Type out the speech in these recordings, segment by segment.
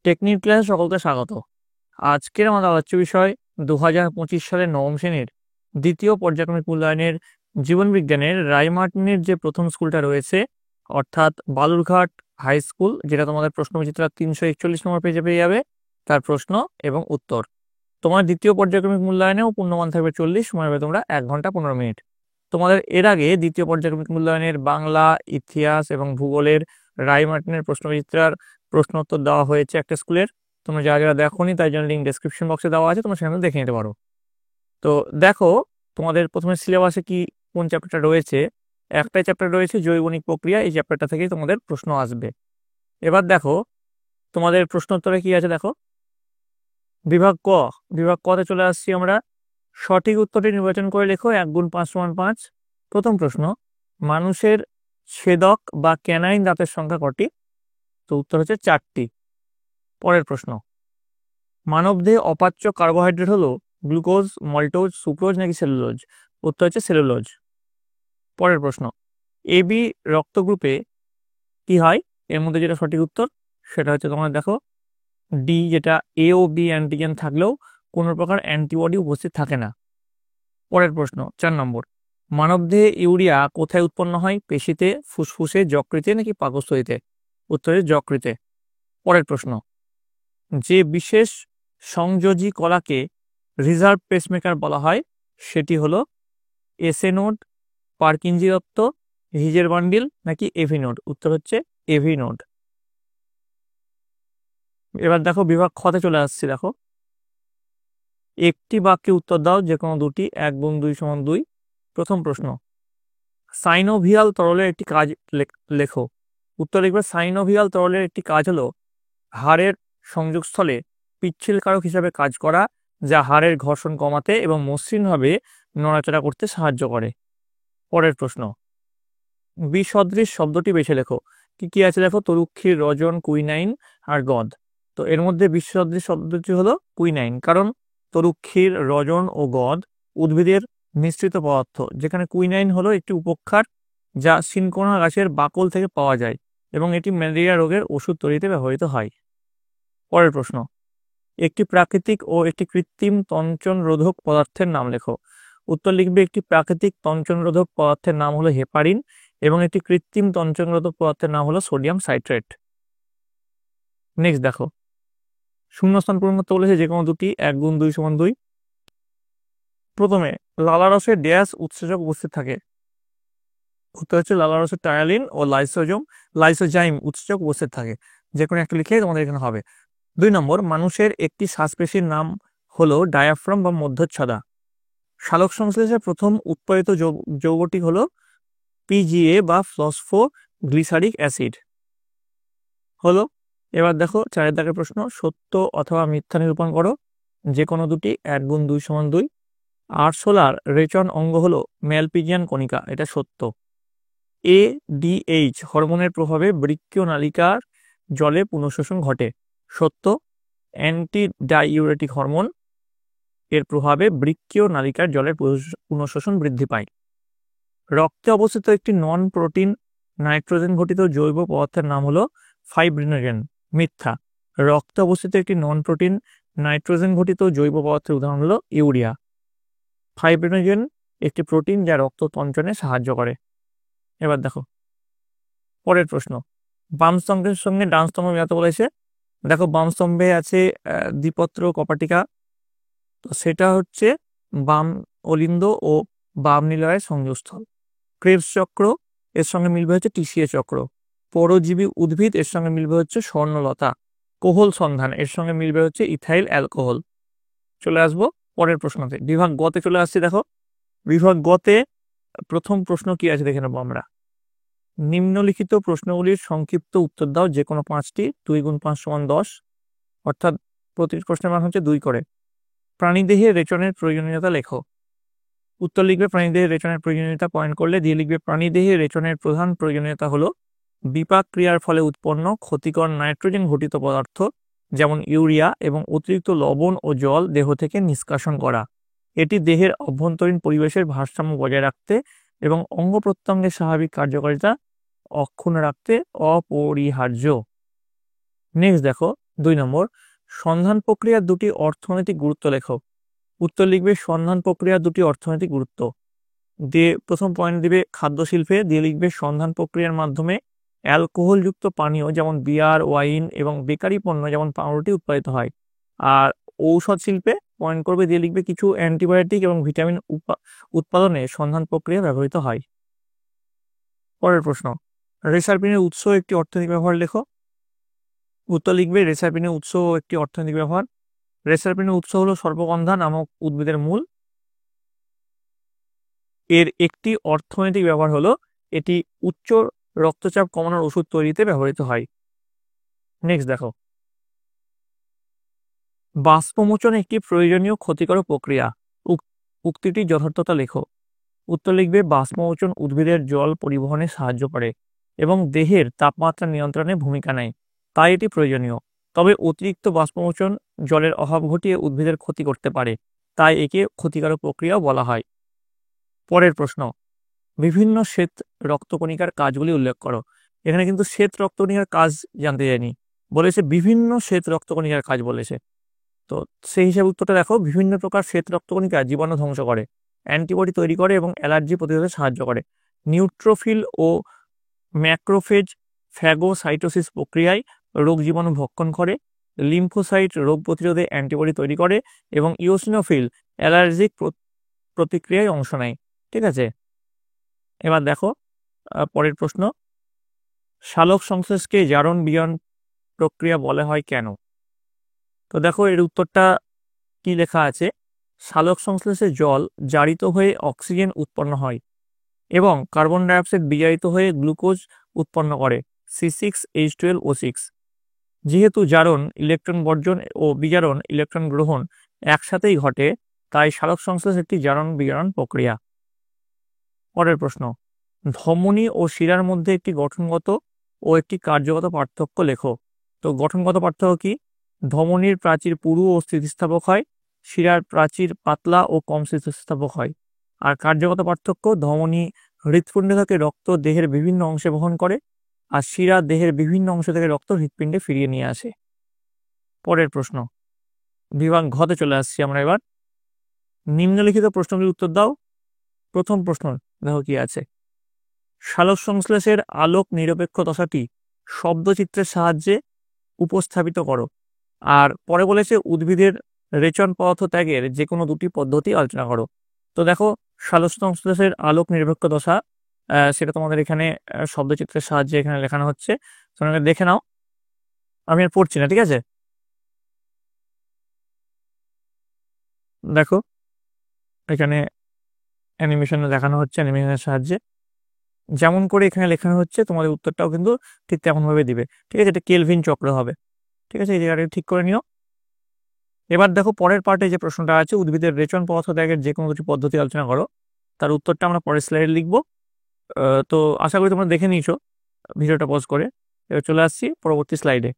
Technique ক্লাসে সকলকে স্বাগত। আজকের আমাদের আলোচ্য বিষয় 2025 সালের নবম শ্রেণীর দ্বিতীয় পর্যায়ক্রমিক মূল্যায়নের জীবনবিজ্ঞানের রায়মার্টিনের যে প্রথম স্কুলটা রয়েছে, অর্থাৎ বালুরঘাট হাই স্কুল, যেটা তোমাদের প্রশ্নবিচিত্রা 341 নম্বর পেজে পেয়ে যাবে, তার প্রশ্ন এবং উত্তর। তোমার দ্বিতীয় পর্যায়ক্রমিক মূল্যায়নেও পূর্ণমান থাকবে 40, সময় হবে তোমরা 1 ঘন্টা 15 মিনিট। তোমাদের এর আগে দ্বিতীয় পর্যায়ক্রমিক মূল্যায়নের বাংলা, ইতিহাস এবং ভূগোলের রায়মার্টিনের প্রশ্নবিচিত্রার প্রশ্ন উত্তর দেওয়া হয়েছে একটা স্কুলের। তোমরা যারা যারা দেখোনি তাই জন্য লিঙ্ক ডেসক্রিপশন বক্সে দেওয়া আছে, তোমরা সেখানে দেখে নিতে পারো। তো দেখো, তোমাদের প্রথমে সিলেবাসে কি কোন চ্যাপ্টারটা রয়েছে। একটাই চ্যাপ্টার রয়েছে জৈবনিক প্রক্রিয়া, এই চ্যাপ্টারটা থেকেই তোমাদের প্রশ্ন আসবে। এবার দেখো তোমাদের প্রশ্ন উত্তরে কি আছে। দেখো বিভাগ ক, বিভাগ কতে চলে আসছি আমরা। সঠিক উত্তরটি নির্বাচন করে লেখো 1 গুণ 5 সমান 5। প্রথম প্রশ্ন, মানুষের ছেদক বা ক্যানাইন দাঁতের সংখ্যা কটি? তো উত্তর হচ্ছে 4টি। পরের প্রশ্ন, মানবদেহে অপাচ্য কার্বোহাইড্রেট হলো গ্লুকোজ, মল্টোজ, সুক্রোজ নাকি সেলুলোজ? উত্তর হচ্ছে সেলুলোজ। পরের প্রশ্ন, এবি রক্ত গ্রুপে কি হয়? এর মধ্যে যেটা সঠিক উত্তর সেটা হচ্ছে তোমার দেখো ডি, যেটা এ ও বি অ্যান্টিজেন থাকলেও কোনো প্রকার অ্যান্টিবডি উপস্থিত থাকে না। পরের প্রশ্ন 4 নম্বর, মানবদেহে ইউরিয়া কোথায় উৎপন্ন হয়? পেশিতে, ফুসফুসে, যকৃতে নাকি পাকস্থলীতে? উত্তরে যকৃতে। পরের প্রশ্ন, যে বিশেষ সংযোজী কলাকে রিজার্ভ পেসমেকার বলা হয় সেটি হলো এসএ নোড, পার্কিনজি দত্ত, হিজের বান্ডিল নাকি এভি নোড? উত্তর হচ্ছে এভি নোড। এবার দেখো বিভাগ খতে চলে আসছি। দেখো একটি বাক্যে উত্তর দাও যে কোনো দুটি। 1 গুণ 2 সমান 2। প্রথম প্রশ্ন, সাইনোভিয়াল তরলের একটি কাজ লেখো। উত্তর লিখবে সাইনোভিয়াল তরলের একটি কাজ হলো হাড়ের সংযোগস্থলে পিচ্ছিল কারক হিসাবে কাজ করা, যা হাড়ের ঘর্ষণ কমাতে এবং মসৃণভাবে নড়াচড়া করতে সাহায্য করে। পরের প্রশ্ন, বিসদৃশ শব্দটি বেছে লেখো। কি কি আছে দেখো, তরুক্ষীর, রজন, কুইনাইন আর গদ। তো এর মধ্যে বিসদৃশ শব্দটি হলো কুইনাইন, কারণ তরুক্ষীর, রজন ও গদ উদ্ভিদের মিশ্রিত পদার্থ, যেখানে কুইনাইন হলো একটি উপক্ষার যা সিনকোনা গাছের বাকল থেকে পাওয়া যায় এবং এটি ম্যালেরিয়া রোগের ওষুধ তৈরিতে ব্যবহৃত হয়। পরের প্রশ্ন, একটি প্রাকৃতিক ও একটি কৃত্রিম তঞ্চন রোধক পদার্থের নাম লেখো। উত্তর লিখবে একটি প্রাকৃতিক তঞ্চন রোধক পদার্থের নাম হলো হেপারিন এবং একটি কৃত্রিম তঞ্চন রোধক পদার্থের নাম হলো সোডিয়াম সাইট্রেট। নেক্সট দেখো, শূন্যস্থান পূরণ করতে বলেছে যে কোনো দুটি। 1 গুণ 2 সমান 2। প্রথমে লালারসে ড্যাশ উৎসেচক উপস্থিত থাকে। উত্তর হচ্ছে লালারসে টায়ালিন ও লাইসোজাইম উৎসেচক উপস্থিত থাকে। যে কোনো একটা লিখে তোমাদের এখানে হবে। 2 নম্বর, মানুষের একটি শ্বাসপেশির নাম হলো ডায়াফ্রাম বা মধ্যচ্ছদা। সালোক সংশ্লেষের প্রথম উৎপাদিত যৌগটি হলো পিজিএ বা ফসফোগ্লিসারিক অ্যাসিড হলো। এবার দেখো 4 দাগের প্রশ্ন, সত্য অথবা মিথ্যা নিরূপণ করো। যে কোনো দুটি। 1 গুণ 2 সমান 2। আরশোলার রেচন অঙ্গ হলো ম্যালপিজিয়ান কণিকা, এটা সত্য। এডিএইচ হরমোনের প্রভাবে বৃক্কীয় নালিকার জলে পুনঃশোষণ ঘটে, সত্য। অ্যান্টি ডাইউরেটিক হরমোন এর প্রভাবে বৃক্কীয় নালিকার জলের পুনঃশোষণ বৃদ্ধি পায়। রক্তে অবস্থিত একটি নন প্রোটিন নাইট্রোজেন ঘটিত জৈব পদার্থের নাম হলো ফাইব্রিনোজেন, মিথ্যা। রক্তে অবস্থিত একটি নন প্রোটিন নাইট্রোজেন ঘটিত জৈব পদার্থের উদাহরণ হলো ইউরিয়া। ফাইব্রিনোজেন একটি প্রোটিন যা রক্ত তঞ্চনে সাহায্য করে। এবার দেখো পরের প্রশ্ন, বাম স্তম্ভের সঙ্গে ডান স্তম্ভ মেলাতে বলেছে। দেখো বাম স্তম্ভে আছে দ্বিপত্র কপাটিকা, তো সেটা হচ্ছে বাম অলিন্দ ও বাম নিলয়ের সংযোগস্থল। ক্রেবস চক্র এর সঙ্গে মিলবে হচ্ছে টিসিএ চক্র। পরজীবী উদ্ভিদ এর সঙ্গে মিলবে হচ্ছে স্বর্ণলতা। কোহল সন্ধান এর সঙ্গে মিলবে হচ্ছে ইথাইল অ্যালকোহল। চলে আসবো পরের প্রশ্নতে, বিভাগ গতে চলে আসছি। দেখো বিভাগ গতে প্রথম প্রশ্ন কি আছে দেখে নেবো আমরা। নিম্নলিখিত প্রশ্নগুলির সংক্ষিপ্ত উত্তর দাও যে কোনো 5টি। 2 গুণ 5 সমান 10, অর্থাৎ প্রতি প্রশ্নের মান হচ্ছে 2 করে। প্রাণীদেহে রেচনের প্রয়োজনীয়তা লেখো। উত্তর লিখবে প্রাণীদেহে রেচনের প্রয়োজনীয়তা পয়েন্ট করলে দিয়ে লিখবে প্রাণীদেহে রেচনের প্রধান প্রয়োজনীয়তা হলো বিপাক ক্রিয়ার ফলে উৎপন্ন ক্ষতিকর নাইট্রোজেন ঘটিত পদার্থ যেমন ইউরিয়া এবং অতিরিক্ত লবণ ও জল দেহ থেকে নিষ্কাশন করা। এটি দেহের অভ্যন্তরীণ পরিবেশের ভারসাম্য বজায় রাখতে এবং অঙ্গ প্রত্যঙ্গের স্বাভাবিক কার্যকারিতা অক্ষুণ্ণ রাখতে অপরিহার্য। নেক্সট দেখো, 2 নম্বর, সন্ধান প্রক্রিয়ার দুটি অর্থনৈতিক গুরুত্ব লেখো। উত্তর লিখবে সন্ধান প্রক্রিয়ার দুটি অর্থনৈতিক গুরুত্ব দিয়ে প্রথম পয়েন্ট দিবে খাদ্য শিল্পে, দিয়ে লিখবে সন্ধান প্রক্রিয়ার মাধ্যমে অ্যালকোহলযুক্ত পানীয় যেমন বিয়ার, ওয়াইন এবং বেকারি পণ্য যেমন পাউরুটি উৎপাদিত হয়। আর ঔষধ শিল্পে পয়েন্ট করবে, দিয়ে লিখবে কিছু অ্যান্টিবায়োটিক এবং ভিটামিন উৎপাদনে সন্ধান প্রক্রিয়া ব্যবহৃত হয়। পরের প্রশ্ন, রেসারপিনের উৎস একটি অর্থনৈতিক ব্যবহার লেখো। উত্তর লিখবে রেসারপিনের উৎস একটি অর্থনৈতিক ব্যবহার। রেসারপিনের উৎস হলো সর্পগন্ধা নামক উদ্ভিদের মূল। এর একটি অর্থনৈতিক ব্যবহার হলো এটি উচ্চ রক্তচাপ কমানোর ওষুধ তৈরিতে ব্যবহৃত হয়। নেক্সট দেখো, বাষ্পমোচন একটি প্রয়োজনীয় ক্ষতিকর প্রক্রিয়া, উক্তিটি যথার্থতা লেখো। উত্তর লিখবে বাষ্পমোচন উদ্ভিদের জল পরিবহনে সাহায্য করে এবং দেহের তাপমাত্রা নিয়ন্ত্রণে ভূমিকা নেয়, তাই এটি প্রয়োজনীয়। তবে অতিরিক্ত বাষ্পমোচন জলের অভাব ঘটিয়ে উদ্ভিদের ক্ষতি করতে পারে, তাই একে ক্ষতিকারক প্রক্রিয়াও বলা হয়। পরের প্রশ্ন, বিভিন্ন শ্বেত রক্তকণিকার কাজগুলি উল্লেখ করো। এখানে কিন্তু শ্বেত রক্তকণিকার কাজ জানতে চাইনি, বলেছে বিভিন্ন শ্বেত রক্তকণিকার কাজ বলেছে। তো সেই হিসাবে উত্তরটা দেখো, বিভিন্ন প্রকার শ্বেত রক্তকণিকা জীবাণু ধ্বংস করে, অ্যান্টিবডি তৈরি করে এবং অ্যালার্জি প্রতিরোধে সাহায্য করে। নিউট্রোফিল ও ম্যাক্রোফেজ ফ্যাগোসাইটোসিস প্রক্রিয়ায় রোগ জীবাণু ভক্ষণ করে। লিম্ফোসাইট রোগ প্রতিরোধে অ্যান্টিবডি তৈরি করে এবং ইওসিনোফিল অ্যালার্জিক প্রতিক্রিয়ায় অংশ নেয়। ঠিক আছে, এবার দেখো পরের প্রশ্ন, সালোক সংশ্লেষকে জারণ বিজারণ প্রক্রিয়া বলা হয় কেন? তো দেখো এর উত্তরটা কি লেখা আছে, সালোক সংশ্লেষে জল জারিত হয়ে অক্সিজেন উৎপন্ন হয় এবং কার্বন ডাইঅক্সাইড বিজারিত হয়ে গ্লুকোজ উৎপন্ন করে C6H12O6। যেহেতু জারণ ইলেকট্রন বর্জন ও বিজারণ ইলেকট্রন গ্রহণ একসাথেই ঘটে, তাই সালোক সংশ্লেষ একটি জারণ বিজারণ প্রক্রিয়া। পরের প্রশ্ন, ধমনী ও শিরার মধ্যে একটি গঠনগত ও একটি কার্যগত পার্থক্য লেখো। তো গঠনগত পার্থক্য কি? ধমনীর প্রাচীর পুরু ও স্থিতিস্থাপক হয়, শিরার প্রাচীর পাতলা ও কম স্থিতিস্থাপক হয়। আর কার্যগত পার্থক্য, ধমনী হৃৎপিণ্ড থেকে রক্ত দেহের বিভিন্ন অংশে বহন করে, আর শিরা দেহের বিভিন্ন অংশ থেকে রক্ত হৃৎপিণ্ডে ফিরিয়ে নিয়ে আসে। পরের প্রশ্ন, বিভাগ ঘতে চলে আসছি আমরা এবার। নিম্নলিখিত প্রশ্নগুলির উত্তর দাও। প্রথম প্রশ্ন দেখো কি আছে, সালোক সংশ্লেষের আলোক নিরপেক্ষ দশাটি শব্দচিত্রের সাহায্যে উপস্থাপিত করো। আর পরে বলেছে উদ্ভিদের রেচন পদার্থ ত্যাগের যে কোনো দুটি পদ্ধতি আলোচনা করো। তো দেখো সালোক সংশ্লেষের আলোক নিরপেক্ষ দশা, সেটা তোমাদের এখানে শব্দচিত্রের সাহায্যে এখানে লেখানো হচ্ছে, তোমরা দেখে নাও, আমি আর পড়ছি না। ঠিক আছে, দেখো এখানে অ্যানিমেশনে দেখানো হচ্ছে, অ্যানিমেশনের সাহায্যে যেমন করে এখানে লেখানো হচ্ছে তোমাদের উত্তরটাও কিন্তু ঠিক তেমনভাবে দিবে। ঠিক আছে, এটা কেলভিন চক্র হবে। ঠিক আছে, এই জায়গাটা ঠিক করে নিও। এবার দেখো পরের পার্টে যে প্রশ্নটা আছে, উদ্ভিদের রেচন পদার্থ ত্যাগের যে কোনো দুটি পদ্ধতি আলোচনা করো। তার উত্তরটা আমরা পরের স্লাইডে লিখবো। তো আশা করি তোমরা দেখে নিয়েছো ভিডিওটা পজ করে। এবার চলে আসছি পরবর্তী স্লাইডে।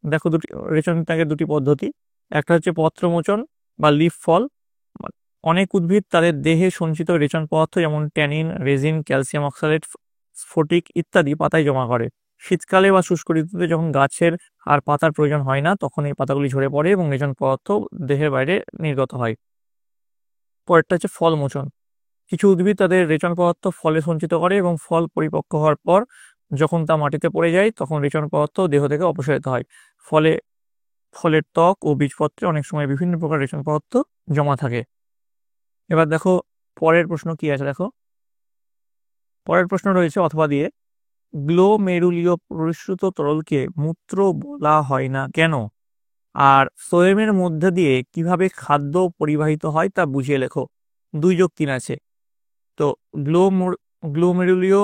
দেখো দুটি রেচন ত্যাগের দুটি পদ্ধতি, একটা হচ্ছে পত্রমোচন বা লিফ ফল। অনেক উদ্ভিদ তাদের দেহে সঞ্চিত রেচন পদার্থ যেমন ট্যানিন, রেজিন, ক্যালসিয়াম অক্সালেট, স্ফটিক ইত্যাদি পাতায় জমা করে। শীতকালে বা শুষ্ক ঋতুতে যখন গাছের আর পাতার প্রয়োজন হয় না, তখন এই পাতাগুলি ঝরে পড়ে এবং রেচন পদার্থ দেহের বাইরে নির্গত হয়। পরেরটা হচ্ছে ফলমোচন। কিছু উদ্ভিদ তাদের রেচন পদার্থ ফলে সঞ্চিত করে এবং ফল পরিপক্ক হওয়ার পর যখন তা মাটিতে পড়ে যায়, তখন রেচন পদার্থ দেহ থেকে অপসারিত হয়। ফলে ফলের ত্বক ও বীজপত্রে অনেক সময় বিভিন্ন প্রকার রেচন পদার্থ জমা থাকে। এবার দেখো পরের প্রশ্ন কি আছে, দেখো পরের প্রশ্ন রয়েছে অথবা দিয়ে, গ্লোমেরুলীয় পরিশ্রুত তরলকে মূত্র বলা হয় না কেন? আর ফ্লোয়েমের মধ্যে দিয়ে কিভাবে খাদ্য পরিবাহিত হয় তা বুঝিয়ে লেখো। 2+3 আছে। তো গ্লোমেরুলীয়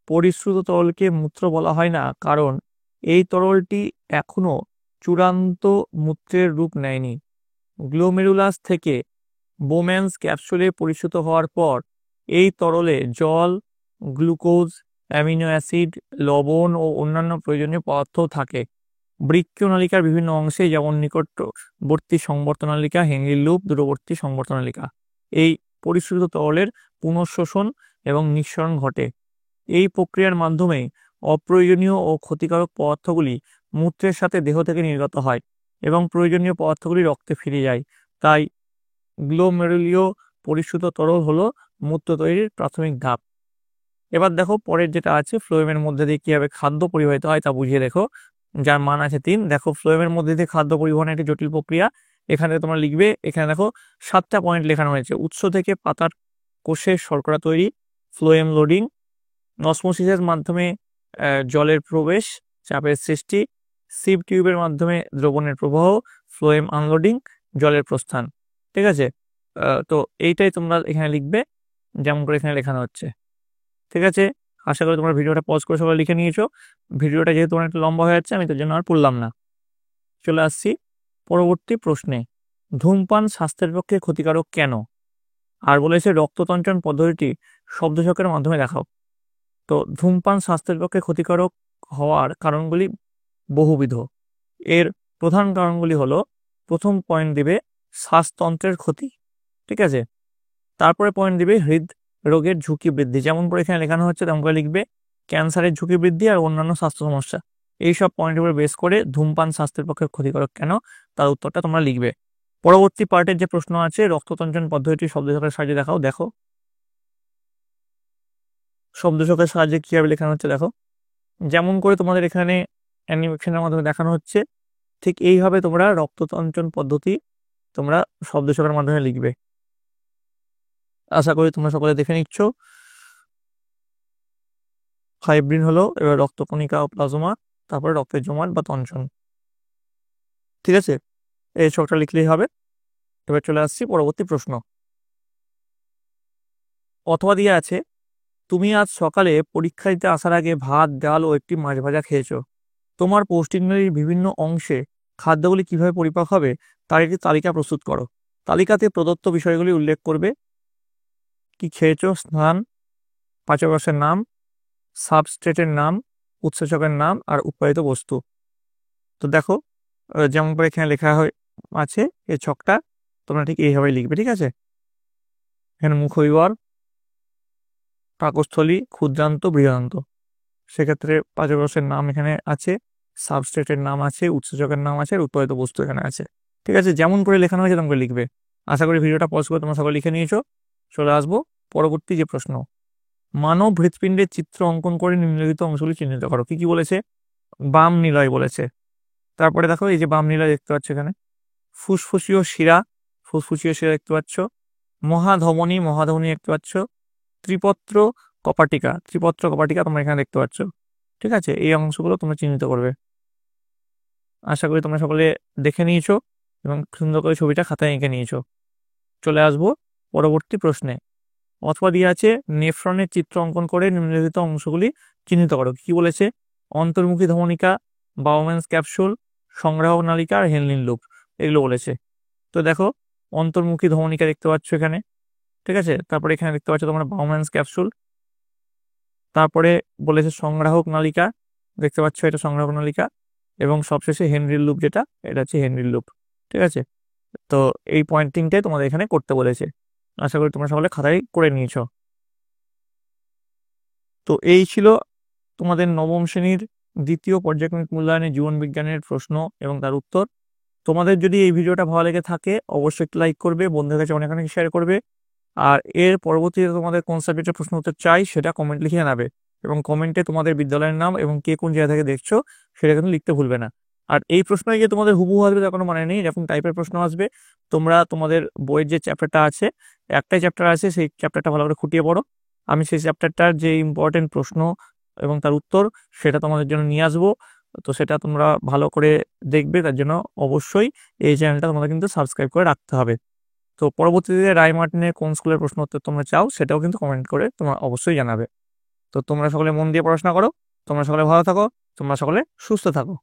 পরিশ্রুত তরলকে মূত্র বলা হয় না কারণ এই তরলটি এখনো চূড়ান্ত মূত্রের রূপ নেয়নি। গ্লোমেরুলাস থেকে বোম্যান্স ক্যাপসুলে পরিশ্রুত হওয়ার পর এই তরলে জল, গ্লুকোজ, অ্যামিনো অ্যাসিড, লবণ ও অন্যান্য প্রয়োজনীয় পদার্থ থাকে। বৃক্কীয় নালিকার বিভিন্ন অংশে যেমন নিকটবর্তী সংবর্তনালিকা, হেনরি লুপ, দূরবর্তী সংবর্তনালিকা, এই পরিশ্রুত তরলের পুনঃশোষণ এবং নিঃসরণ ঘটে। এই প্রক্রিয়ার মাধ্যমে অপ্রয়োজনীয় ও ক্ষতিকারক পদার্থগুলি মূত্রের সাথে দেহ থেকে নির্গত হয় এবং প্রয়োজনীয় পদার্থগুলি রক্তে ফিরে যায়। তাই গ্লোমেরুলীয় পরিশ্রুত তরল হলো মূত্র তৈরির প্রাথমিক ধাপ। এবার দেখো পরের যেটা আছে, ফ্লোয়েমের মধ্যে দিয়ে কিভাবে খাদ্য পরিবাহিত হয় তা বুঝিয়ে দেখো, যার মান আছে 3। দেখো ফ্লোয়েমের মধ্যে দিয়ে খাদ্য পরিবহনের একটি জটিল প্রক্রিয়া। এখানে তোমরা লিখবে, এখানে দেখো 7টা পয়েন্ট লেখানো হয়েছে। উৎস থেকে পাতার কোষের শর্করা তৈরি, ফ্লোয়েম লোডিং, অসমোসিসের মাধ্যমে জলের প্রবেশ, চাপের সৃষ্টি, সিভ টিউবের মাধ্যমে দ্রবণের প্রবাহ, ফ্লোয়েম আনলোডিং, জলের প্রস্থান। ঠিক আছে, তো এইটাই তোমরা এখানে লিখবে যেমন করে এখানে লেখানো হচ্ছে। ঠিক আছে, আশা করি তোমরা ভিডিওটা পজ করে সবাই লিখে নিয়েছো। ভিডিওটা যেহেতু তোমার একটু লম্বা হয়ে যাচ্ছে, আমি তার জন্য আর পড়লাম না। চলে আসছি পরবর্তী প্রশ্নে। ধূমপান স্বাস্থ্যের পক্ষে ক্ষতিকারক কেন? আর বলেছে রক্ততঞ্চন পদ্ধতিটি শব্দচক্রের মাধ্যমে দেখাও। তো ধূমপান স্বাস্থ্যের পক্ষে ক্ষতিকারক হওয়ার কারণগুলি বহুবিধ। এর প্রধান কারণগুলি হলো, প্রথম পয়েন্ট দিবে শ্বাসতন্ত্রের ক্ষতি। ঠিক আছে, তারপরে পয়েন্ট দিবে হৃদরোগের ঝুঁকি বৃদ্ধি, যেমন করে এখানে লেখানো হচ্ছে তেমন করে লিখবে ক্যান্সারের ঝুঁকি বৃদ্ধি আর অন্যান্য স্বাস্থ্য সমস্যা। এইসব পয়েন্টের উপর বেস করে ধূমপান স্বাস্থ্যের পক্ষে ক্ষতিকারক কেন তার উত্তরটা তোমরা লিখবে। পরবর্তী পার্টের যে প্রশ্ন আছে, রক্ততঞ্চন পদ্ধতিটি শব্দচক্রের সাহায্যে দেখাও। দেখো শব্দচক্রের সাহায্যে কিভাবে লেখানো হচ্ছে দেখো, যেমন করে তোমাদের এখানে অ্যানিমেশনের মাধ্যমে দেখানো হচ্ছে, ঠিক এইভাবে তোমরা রক্ততঞ্চন পদ্ধতি তোমরা শব্দচক্রের মাধ্যমে লিখবে। আশা করি তোমরা সকলে দেখে নিচ্ছ। ফাইব্রিন হলো এবার রক্তকণিকা ও প্লাজমা, তারপরে রক্তের জমাট বা তঞ্চন। ঠিক আছে, এই ছকটা লিখলেই হবে। এবার চলে আসছি পরবর্তী প্রশ্ন। অথবা দিয়ে আছে, তুমি আজ সকালে পরীক্ষা দিতে আসার আগে ভাত, ডাল ও একটি মাছ ভাজা খেয়েছো। তোমার পৌষ্টিকনালীর বিভিন্ন অংশে খাদ্যগুলি কিভাবে পরিপাক হবে তার একটি তালিকা প্রস্তুত করো। তালিকাতে প্রদত্ত বিষয়গুলি উল্লেখ করবে। কি খেয়েছো, স্নান, পাচকরসের নাম, সাবস্ট্রেটের নাম, উৎসেচকের নাম আর উৎপাদিত বস্তু। তো দেখো যেমন করে এখানে লেখা হয় আছে, এই ছকটা তোমরা ঠিক এইভাবে লিখবে। ঠিক আছে, এখানে মুখবিবর, পাকস্থলী, ক্ষুদ্রান্ত, বৃহদান্ত। সেক্ষেত্রে পাচকরসের নাম এখানে আছে, সাবস্ট্রেটের নাম আছে, উৎসেচকের নাম আছে আর উৎপাদিত বস্তু এখানে আছে। ঠিক আছে, যেমন করে লেখানো হয়েছে তেমন করে লিখবে। আশা করি ভিডিওটা পজ করে তোমরা সকলে লিখে নিয়েছো। চলে আসবো পরবর্তী যে প্রশ্ন। মানব হৃৎপিণ্ডের চিত্র অঙ্কন করে নিম্নলিখিত অংশগুলি চিহ্নিত করো। কি কি বলেছে? বাম নিলয় বলেছে। তারপরে দেখো এই যে বাম নিলয় দেখতে পাচ্ছ এখানে, ফুসফুসীয় শিরা, ফুসফুসীয় শিরা দেখতে পাচ্ছ, মহাধমনী, মহাধমনী দেখতে পাচ্ছ, ত্রিপত্র কপাটিকা, ত্রিপত্র কপাটিকা তোমরা এখানে দেখতে পাচ্ছ। ঠিক আছে, এই অংশগুলো তোমরা চিহ্নিত করবে। আশা করি তোমরা সকলে দেখে নিয়েছো এবং সুন্দর করে ছবিটা খাতায় এঁকে নিয়েছো। চলে আসবো পরবর্তী প্রশ্নে। অথবা দিয়ে আছে, নেফ্রনের চিত্র অঙ্কন করে নিম্নলিখিত অংশগুলি চিহ্নিত করো। কি বলেছে? অন্তর্মুখী ধমনিকা, বাউম্যানস ক্যাপসুল, সংগ্রাহক নালিকা আর হেনলিন লুপ, এগুলো বলেছে। তো দেখো অন্তর্মুখী ধমনিকা দেখতে পাচ্ছ এখানে। ঠিক আছে, তারপরে এখানে দেখতে পাচ্ছ তোমরা বাউম্যানস ক্যাপসুল, তারপরে বলেছে সংগ্রাহক নালিকা, দেখতে পাচ্ছ এটা সংগ্রাহক নালিকা, এবং সবশেষে হেনরির লুপ, যেটা এটা হচ্ছে হেনরির লুপ। ঠিক আছে, তো এই পয়েন্টিংটাই তোমাদের এখানে করতে বলেছে। আশা করি তোমরা সকলে খাতায় করে নিয়েছ। তো এই ছিল তোমাদের নবম শ্রেণীর দ্বিতীয় পর্যায়ক্রমিক মূল্যায়নের জীবন বিজ্ঞানের প্রশ্ন এবং তার উত্তর। তোমাদের যদি এই ভিডিওটা ভালো লেগে থাকে অবশ্যই একটু লাইক করবে, বন্ধুদের কাছে অনেক অনেক শেয়ার করবে। আর এর পরবর্তীতে তোমাদের কোন সাবজেক্টের প্রশ্ন উত্তর চাই সেটা কমেন্ট লিখে জানাবে, এবং কমেন্টে তোমাদের বিদ্যালয়ের নাম এবং কে কোন জায়গা থেকে দেখছো সেটা কিন্তু লিখতে ভুলবে না। আর এই প্রশ্ন গিয়ে তোমাদের হুবহু আসবে তার কোনো মানে নেই, এরকম টাইপের প্রশ্ন আসবে। তোমরা তোমাদের বইয়ের যে চ্যাপ্টারটা আছে, একটাই চ্যাপ্টার আছে, সেই চ্যাপ্টারটা ভালো করে খুঁটিয়ে পড়ো। আমি সেই চ্যাপ্টারটার যে ইম্পর্টেন্ট প্রশ্ন এবং তার উত্তর সেটা তোমাদের জন্য নিয়ে আসবো। তো সেটা তোমরা ভালো করে দেখবে, তার জন্য অবশ্যই এই চ্যানেলটা তোমাদের কিন্তু সাবস্ক্রাইব করে রাখতে হবে। তো পরবর্তীতে রায় মার্টিনের কোন স্কুলের প্রশ্ন উত্তর তোমরা চাও সেটাও কিন্তু কমেন্ট করে তোমরা অবশ্যই জানাবে। তো তোমরা সকলে মন দিয়ে পড়াশোনা করো, তোমরা সকলে ভালো থাকো, তোমরা সকলে সুস্থ থাকো।